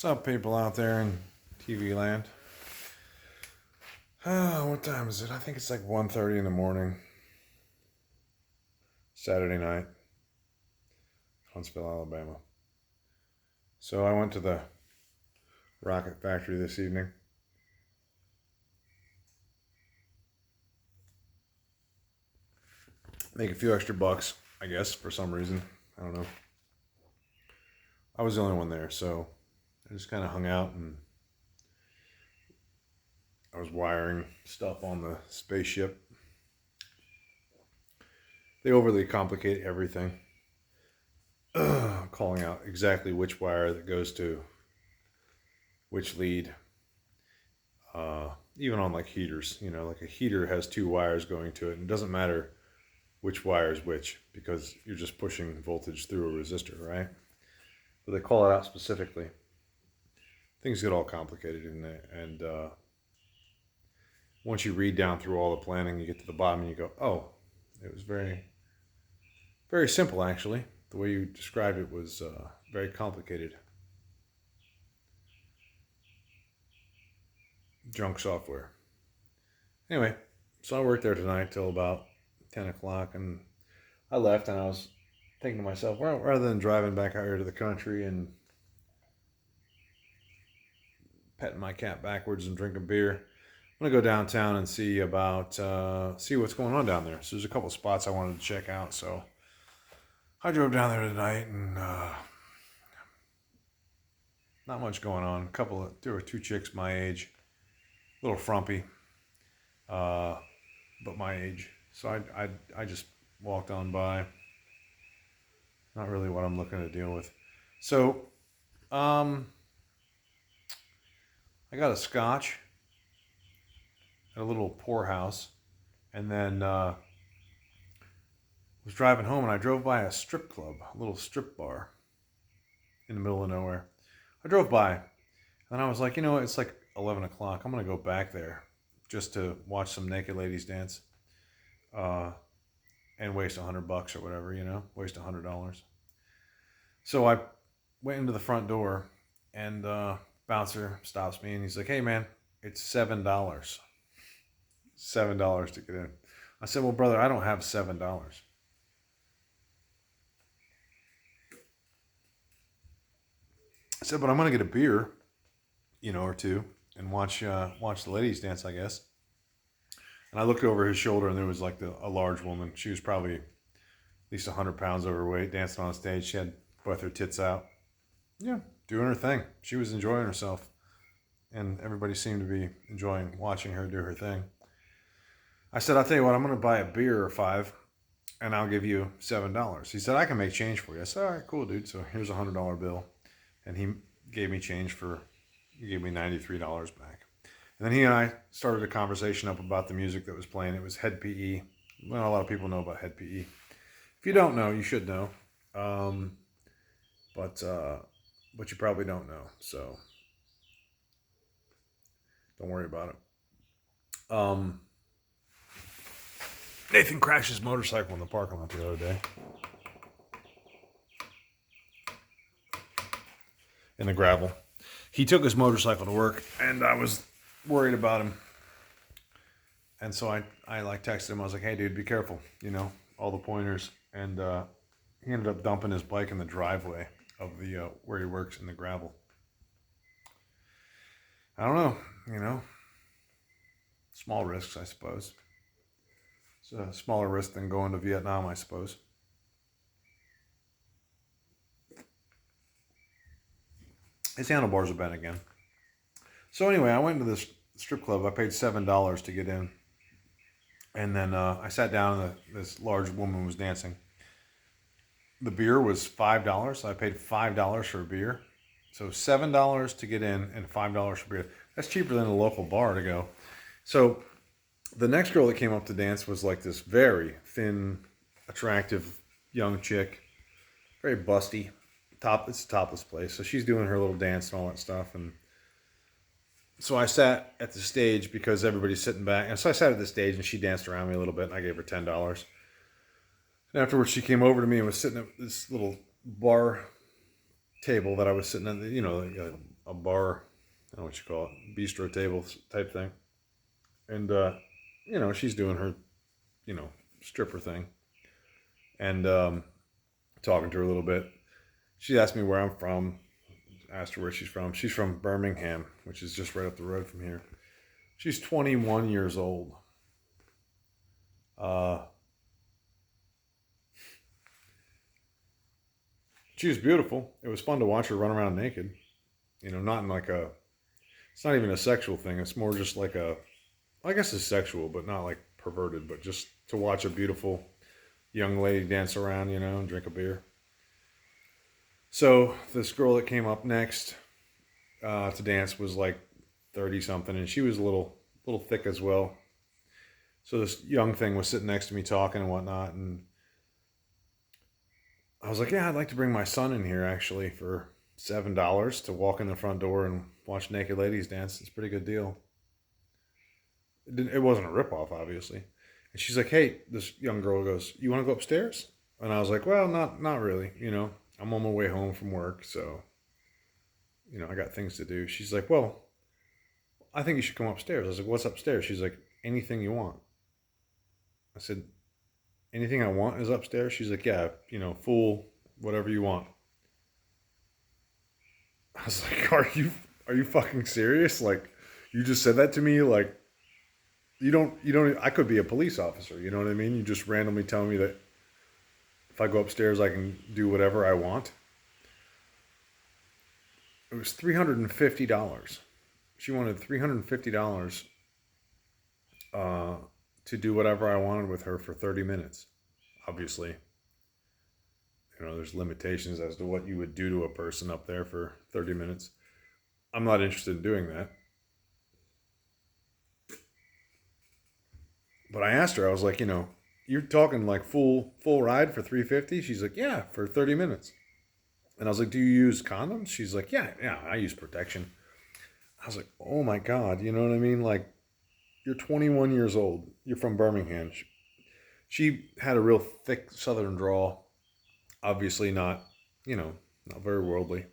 What's up, people out there in TV land? What time is it? I think it's like 1:30 in the morning. Saturday night, Huntsville, Alabama. So I went to the rocket factory this evening. Make a few extra bucks, I guess, for some reason. I don't know. I was the only one there, so I just kind of hung out and I was wiring stuff on the spaceship. They overly complicate everything. Calling out exactly which wire that goes to which lead. Even on like heaters, like a heater has two wires going to it, and it doesn't matter which wire is which because you're just pushing voltage through a resistor, right? But they call it out specifically. Things get all complicated in there, and once you read down through all the planning, you get to the bottom and you go, oh, it was very, very simple actually. The way you described it was very complicated. Junk software. Anyway, so I worked there tonight till about 10 o'clock, and I left, and I was thinking to myself, well, rather than driving back out here to the country and petting my cat backwards and drinking beer, I'm gonna go downtown and see what's going on down there. So there's a couple spots I wanted to check out. So I drove down there tonight, and not much going on. There were two chicks my age, a little frumpy, but my age. So I just walked on by. Not really what I'm looking to deal with. So I got a scotch at a little poorhouse, and then was driving home, and I drove by a strip club, a little strip bar in the middle of nowhere. I drove by, and I was like, it's like 11 o'clock. I'm going to go back there just to watch some naked ladies dance and waste $100 or whatever, waste $100. So I went into the front door, and bouncer stops me, and he's like, hey, man, it's $7. $7 to get in. I said, well, brother, I don't have $7. I said, but I'm going to get a beer, or two, and watch the ladies dance, I guess. And I looked over his shoulder, and there was like a large woman. She was probably at least 100 pounds overweight, dancing on stage. She had both her tits out. Yeah, doing her thing. She was enjoying herself. And everybody seemed to be enjoying watching her do her thing. I said, I'll tell you what, I'm going to buy a beer or 5, and I'll give you $7. He said, I can make change for you. I said, all right, cool, dude. So here's a $100 bill. And he gave me change he gave me $93 back. And then he and I started a conversation up about the music that was playing. It was Hed PE. Well, a lot of people know about Hed PE. If you don't know, you should know. But you probably don't know. So don't worry about it. Nathan crashed his motorcycle in the parking lot the other day. In the gravel. He took his motorcycle to work, and I was worried about him. And so I texted him. I was like, hey, dude, be careful. All the pointers. And he ended up dumping his bike in the driveway of the where he works in the gravel. I don't know. Small risks, I suppose. It's a smaller risk than going to Vietnam, I suppose. His handlebars are bent again. So anyway, I went to this strip club. I paid $7 to get in. And then I sat down, and this large woman was dancing. The beer was $5. So I paid $5 for a beer. So $7 to get in and $5 for beer. That's cheaper than a local bar to go. So the next girl that came up to dance was like this very thin, attractive young chick. Very busty. It's a topless place. So she's doing her little dance and all that stuff. And so I sat at the stage because everybody's sitting back. And so I sat at the stage, and she danced around me a little bit, and I gave her $10. And afterwards, she came over to me and was sitting at this little bar table that I was sitting at, a bar, I don't know what you call it, bistro table type thing. And, she's doing her, stripper thing. And talking to her a little bit. She asked me where I'm from. Asked her where she's from. She's from Birmingham, which is just right up the road from here. She's 21 years old. She was beautiful. It was fun to watch her run around naked. Not in like it's not even a sexual thing. It's more just like I guess it's sexual, but not like perverted, but just to watch a beautiful young lady dance around, and drink a beer. So this girl that came up next to dance was like 30 something, and she was a little thick as well. So this young thing was sitting next to me talking and whatnot, and I was like, yeah, I'd like to bring my son in here actually for $7 to walk in the front door and watch naked ladies dance. It's a pretty good deal. It wasn't a ripoff, obviously. And she's like, hey, this young girl goes, you want to go upstairs? And I was like, well, not really. I'm on my way home from work, so, I got things to do. She's like, well, I think you should come upstairs. I was like, what's upstairs? She's like, anything you want. I said, anything I want is upstairs? She's like, yeah, full, whatever you want. I was like, are you fucking serious? Like, you just said that to me, like, you don't, I could be a police officer, you know what I mean? You just randomly tell me that if I go upstairs, I can do whatever I want. It was $350. She wanted $350 to do whatever I wanted with her for 30 minutes. Obviously, there's limitations as to what you would do to a person up there for 30 minutes. I'm not interested in doing that. But I asked her, I was like, you're talking like full ride for $350? She's like, yeah, for 30 minutes. And I was like, do you use condoms? She's like, yeah, I use protection. I was like, oh my God, you know what I mean? Like, you're 21 years old. You're from Birmingham. She had a real thick southern drawl. Obviously not very worldly.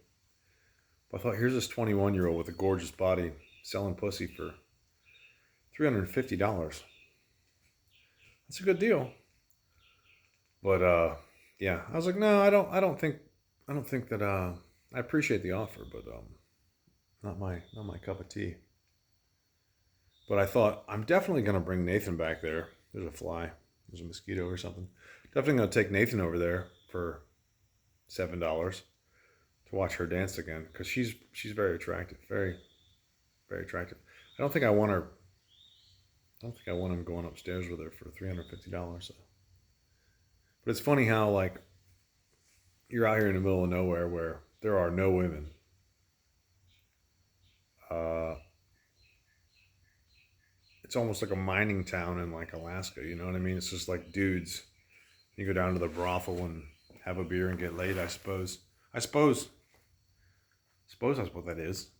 But I thought, here's this 21-year-old with a gorgeous body selling pussy for $350. That's a good deal. But yeah, I was like, no, I don't think that I appreciate the offer, but not my cup of tea. But I thought, I'm definitely gonna bring Nathan back there. There's a fly, there's a mosquito or something. Definitely gonna take Nathan over there for $7 to watch her dance again, because she's very attractive, very, very attractive. I don't think I want him going upstairs with her for $350. So. But it's funny how, like, you're out here in the middle of nowhere where there are no women. It's almost like a mining town in like Alaska, you know what I mean? It's just like dudes. You go down to the brothel and have a beer and get laid, I suppose. I suppose that's what that is.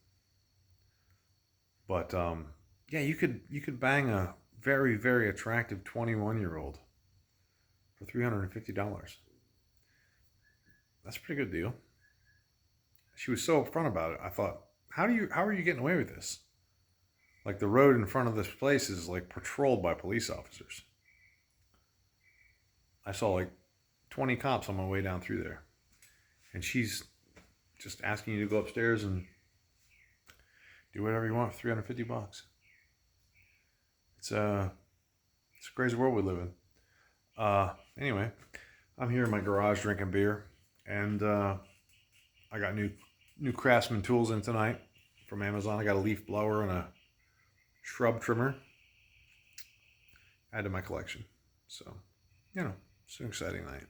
But yeah, you could bang a very, very attractive 21-year-old for $350. That's a pretty good deal. She was so upfront about it. I thought, how are you getting away with this? Like, the road in front of this place is like patrolled by police officers. I saw like 20 cops on my way down through there. And she's just asking you to go upstairs and do whatever you want for $350. It's a crazy world we live in. Anyway, I'm here in my garage drinking beer, and I got new Craftsman tools in tonight from Amazon. I got a leaf blower and a shrub trimmer. Add to my collection. So, it's an exciting night.